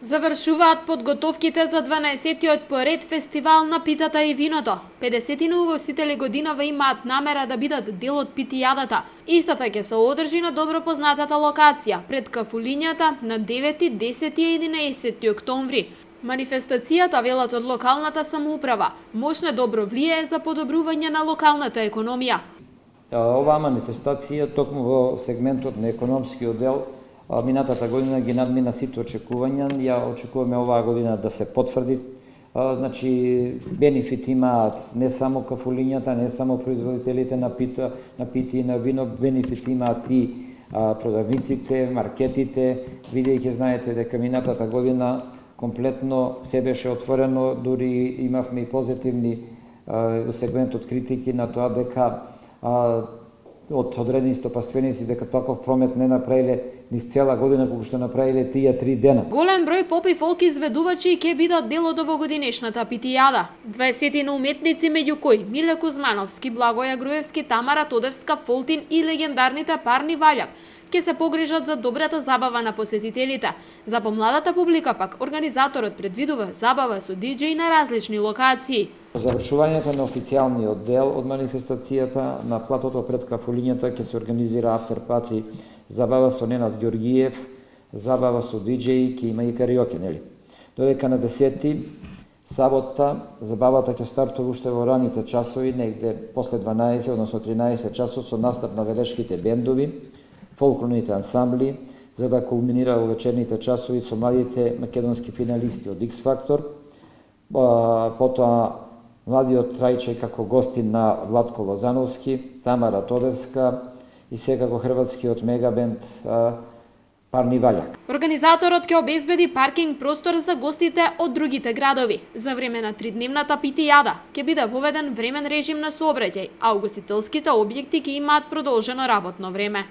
Завршуваат подготовките за 12-тиот поред фестивал на питата и виното. 50 угостители годинава имаат намера да бидат дел од питијадата. Истата ќе се одржи на добро познатата локација пред кафулињата на 9, 10 и 11 октомври. Манифестацијата, велат од локалната самоуправа, можне добро влијае за подобрување на локалната економија. Оваа манифестација токму во сегментот на економскиот дел минатата година ги надмина сите очекувања. Ја очекуваме оваа година да се потврди. Значи, бенефит имаат не само кафулињата, не само производителите на пити и на вино, бенефит имаат и продавниците, маркетите, бидејќи знаете дека минатата година комплетно се беше отворено, дури имавме и позитивни сегментот критики на тоа дека од одредени стопанственици дека таков промет не направиле низ цела година колку што направиле тие 3 дена. Голем број поп и фолк изведувачи ќе бидат дел од овогодинешната питијада. 20 уметници, меѓу кои Миле Кузмановски, Благоја Груевски, Тамара Тодевска, Фолтин и легендарните Парни Ваљак ќе се погрижат за добрата забава на посетителите. За помладата публика пак организаторот предвидува забава со диџеј на различни локации. Завршувањето на официјалниот дел од манифестацијата на платото пред кафулињата ќе се организира афтерпати, забава со Ненад Ѓоргиев, забава со диџеј, ќе има и кариоке, нели? Додека на 10 сабота забавата ќе стартува уште во раните часови, негде после 12, односно 13 часот со настап на велешките бендови, фолклорните ансамбли, за да кулминира во вечерните часови со младите македонски финалисти од X Factor, потоа младиот Трајче како гостин на Владко Лозановски, Тамара Тодевска и секако хрватскиот мегабенд Парни Ваљак. Организаторот ќе обезбеди паркинг простор за гостите од другите градови. За време на 3-дневната питијада ќе биде воведен времен режим на сообраќај, а угостителските објекти ќе имаат продолжено работно време.